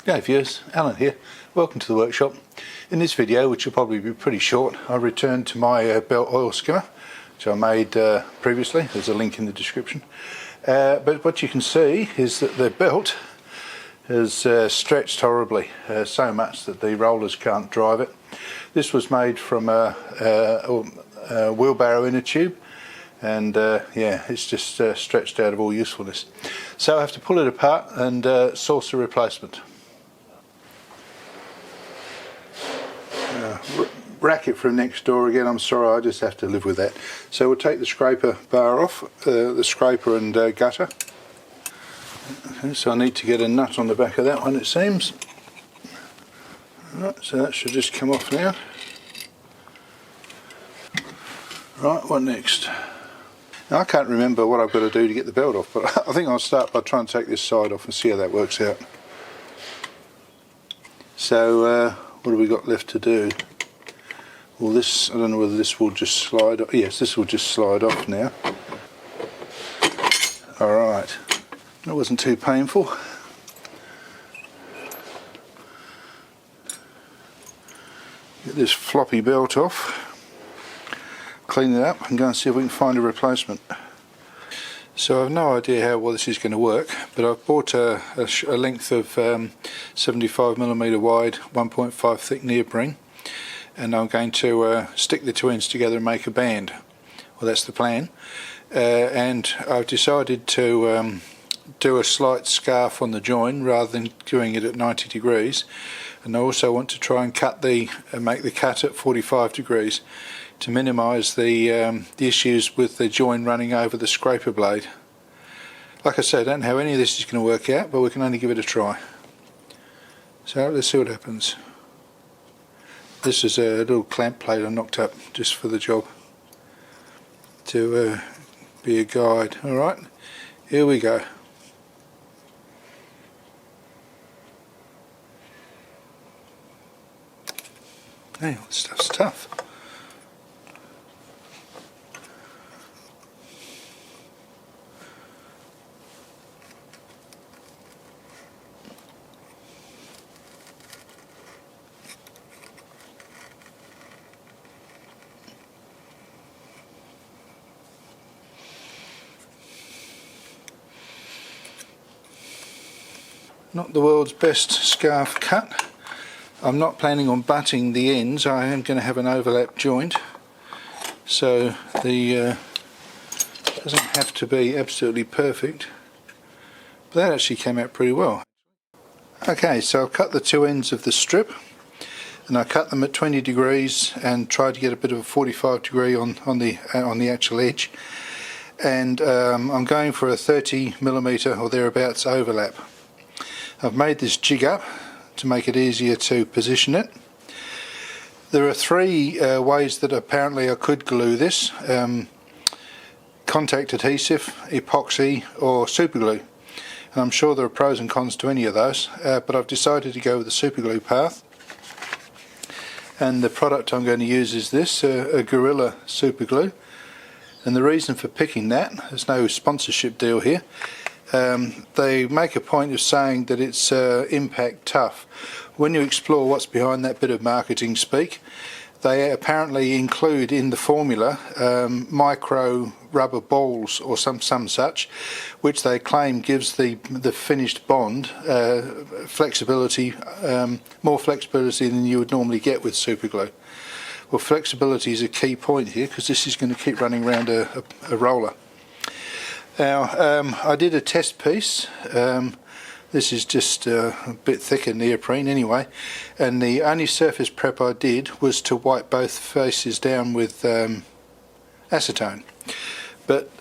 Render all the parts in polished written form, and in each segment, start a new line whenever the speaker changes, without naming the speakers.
G'day viewers, Alan here. Welcome to the workshop. In this video, which will probably be pretty short, I returned to my belt oil skimmer, which I made previously. There's a link in the description. But what you can see is that the belt has stretched horribly, so much that the rollers can't drive it. This was made from a wheelbarrow inner tube, and yeah, it's just stretched out of all usefulness. So I have to pull it apart and source a replacement. Racket from next door again, I'm sorry, I just have to live with that. So we'll take the scraper bar off, the scraper and gutter. Okay, so I need to get a nut on the back of that one, it seems. Right, so that should just come off now. Right, what next? Now, I can't remember what I've got to do to get the belt off, but I think I'll start by trying to take this side off and see how that works out. So what have we got left to do? Well, this, I don't know whether this will just slide off. Yes, this will just slide off now. Alright, that wasn't too painful. Get this floppy belt off, clean it up and go and see if we can find a replacement. So I have no idea how well this is going to work, but I've bought a length of 75mm wide, 1.5 thick neoprene, and I'm going to stick the two ends together and make a band. Well, that's the plan. And I've decided to do a slight scarf on the join rather than doing it at 90 degrees. And I also want to try and make the cut at 45 degrees to minimise the issues with the join running over the scraper blade. Like I said, I don't know how any of this is going to work out, but we can only give it a try. So let's see what happens. This is a little clamp plate I knocked up just for the job, to be a guide. Alright, here we go. Hey, all this stuff's tough. Not the world's best scarf cut. I'm not planning on butting the ends. I am going to have an overlap joint, so the doesn't have to be absolutely perfect, but that actually came out pretty well. Okay, so I've cut the two ends of the strip, and I cut them at 20 degrees and tried to get a bit of a 45 degree on the actual edge, and I'm going for a 30mm or thereabouts overlap. I've made this jig up to make it easier to position it. There are three ways that apparently I could glue this: contact adhesive, epoxy or superglue. And I'm sure there are pros and cons to any of those, but I've decided to go with the superglue path. And the product I'm going to use is this, a Gorilla superglue. And the reason for picking that, there's no sponsorship deal here, they make a point of saying that it's impact tough. When you explore what's behind that bit of marketing speak, they apparently include in the formula micro rubber balls or some such, which they claim gives the finished bond flexibility, more flexibility than you would normally get with superglue. Well, flexibility is a key point here, because this is going to keep running around a roller. Now, I did a test piece. This is just a bit thicker neoprene anyway, and the only surface prep I did was to wipe both faces down with acetone. But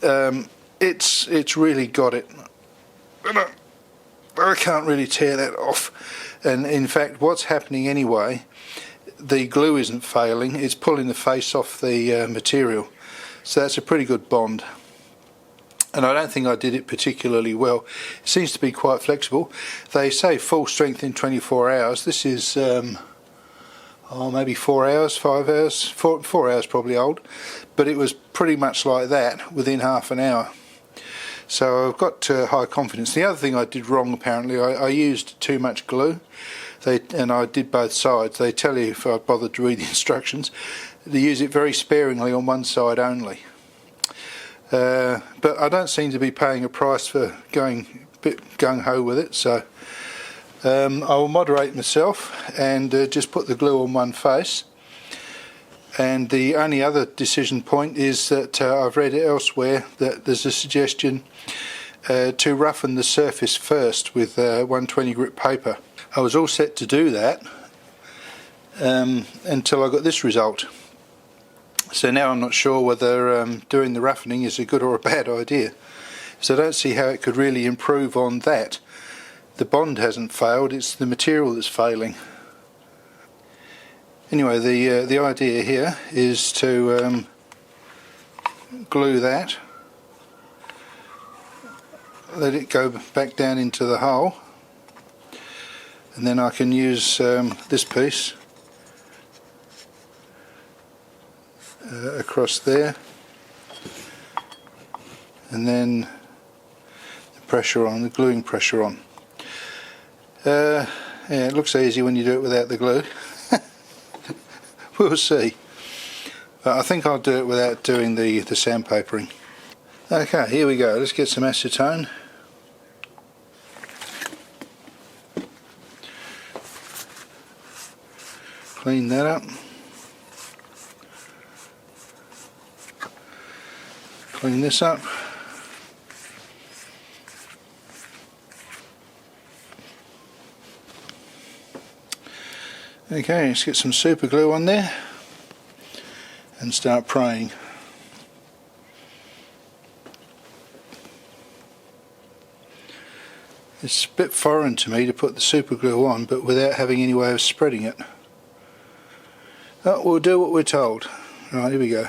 it's really got it. I can't really tear that off, and in fact what's happening anyway, the glue isn't failing, it's pulling the face off the material, so that's a pretty good bond. And I don't think I did it particularly well. It seems to be quite flexible. They say full strength in 24 hours. This is maybe 4 hours, 5 hours, 4 hours probably old, but it was pretty much like that within half an hour. So I've got high confidence. The other thing I did wrong apparently, I used too much glue. And I did both sides. They tell you, if I bothered to read the instructions, to use it very sparingly on one side only. But I don't seem to be paying a price for going a bit gung-ho with it, so I will moderate myself and just put the glue on one face. And the only other decision point is that I've read elsewhere that there's a suggestion to roughen the surface first with 120 grit paper. I was all set to do that until I got this result. So now I'm not sure whether doing the roughening is a good or a bad idea. So I don't see how it could really improve on that. The bond hasn't failed, it's the material that's failing. Anyway, the idea here is to glue that, let it go back down into the hole, and then I can use this piece across there, and then the pressure on, the gluing pressure on. Yeah, it looks easy when you do it without the glue. We'll see. But I think I'll do it without doing the sandpapering. Okay, here we go. Let's get some acetone. Clean that up. Clean this up. Okay, let's get some super glue on there and start praying. It's a bit foreign to me to put the super glue on but without having any way of spreading it. Oh, we'll do what we're told. Right, here we go.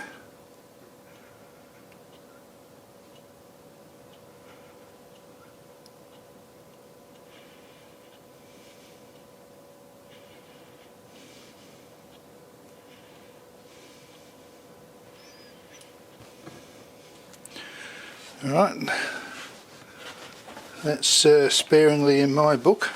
Alright, that's sparingly in my book.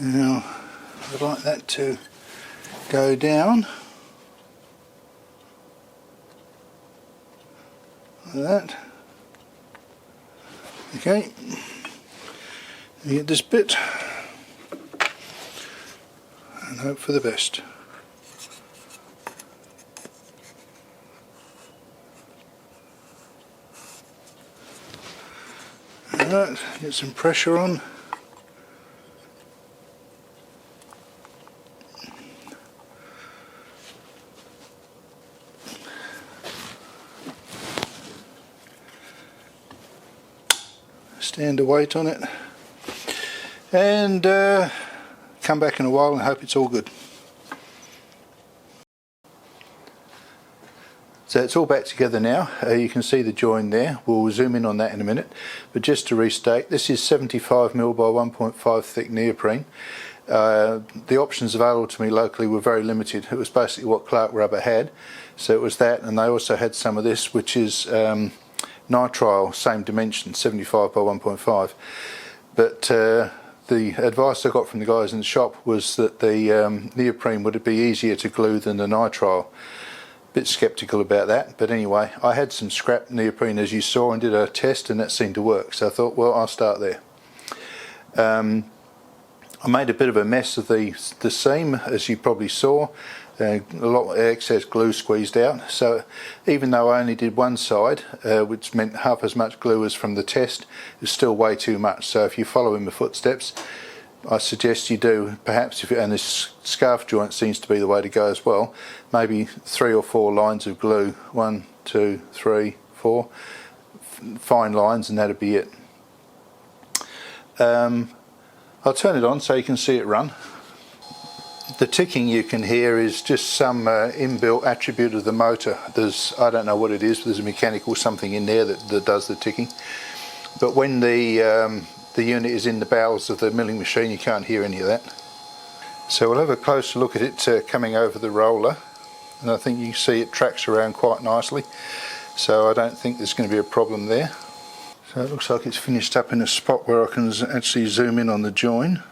Now, I'd like that to go down like that. Okay, you get this bit and hope for the best. Alright, get some pressure on. Stand a weight on it and come back in a while and hope it's all good. So it's all back together now. You can see the join there. We'll zoom in on that in a minute, but just to restate, this is 75mm by 1.5 thick neoprene. The options available to me locally were very limited. It was basically what Clark Rubber had, so it was that, and they also had some of this, which is nitrile, same dimension, 75 by 1.5. But the advice I got from the guys in the shop was that the neoprene would be easier to glue than the nitrile. Bit sceptical about that, but anyway, I had some scrap neoprene as you saw and did a test, and that seemed to work, so I thought, well, I'll start there. I made a bit of a mess of the seam, as you probably saw. A lot of excess glue squeezed out, so even though I only did one side, which meant half as much glue as from the test, is still way too much. So if you follow in the footsteps, I suggest you do, perhaps, and this scarf joint seems to be the way to go as well, maybe 3 or 4 lines of glue, 1, 2, 3, 4 fine lines, and that'll be it. I'll turn it on so you can see it run. The ticking you can hear is just some inbuilt attribute of the motor. I don't know what it is, but there's a mechanical something in there that does the ticking. But when the unit is in the bowels of the milling machine, you can't hear any of that. So we'll have a closer look at it coming over the roller, and I think you can see it tracks around quite nicely, so I don't think there's going to be a problem there. So it looks like it's finished up in a spot where I can actually zoom in on the join.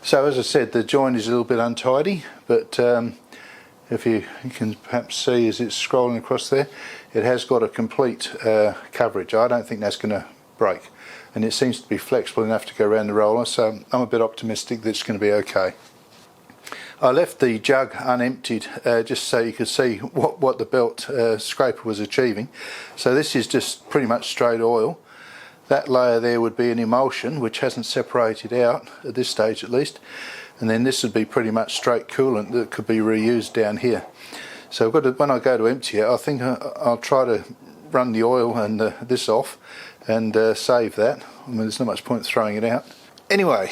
So as I said, the join is a little bit untidy, but if you can perhaps see as it's scrolling across there, it has got a complete coverage. I don't think that's going to break, and it seems to be flexible enough to go around the roller, so I'm a bit optimistic that it's going to be okay. I left the jug unemptied just so you could see what the belt scraper was achieving. So this is just pretty much straight oil. That layer there would be an emulsion which hasn't separated out at this stage at least, and then this would be pretty much straight coolant that could be reused down here. So I've got to, when I go to empty it, I think I'll try to run the oil and this off and save that. I mean, there's not much point throwing it out. Anyway,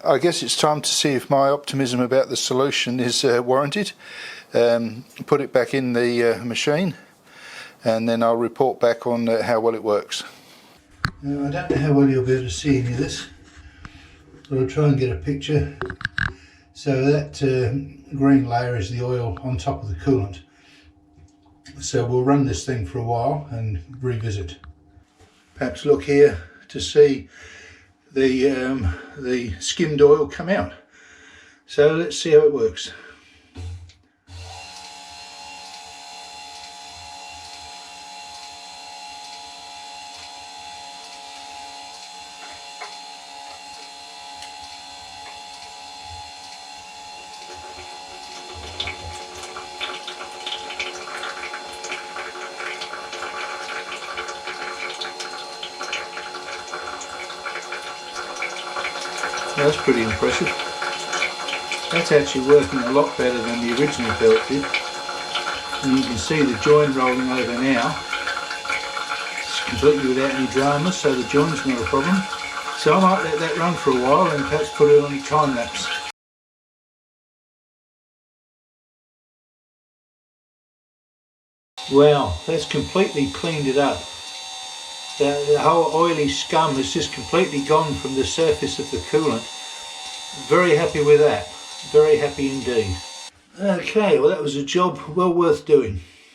I guess it's time to see if my optimism about the solution is warranted. Put it back in the machine, and then I'll report back on how well it works. Now, I don't know how well you'll be able to see any of this, but I'll try and get a picture. So that green layer is the oil on top of the coolant. So we'll run this thing for a while and revisit. Perhaps look here to see the skimmed oil come out. So let's see how it works. That's pretty impressive. That's actually working a lot better than the original belt did. And you can see the join rolling over now. It's completely without any drama, so the join's not a problem. So I might let that run for a while and perhaps put it on a time lapse. Wow, that's completely cleaned it up. The whole oily scum has just completely gone from the surface of the coolant. Very happy with that. Very happy indeed. Okay, well that was a job well worth doing.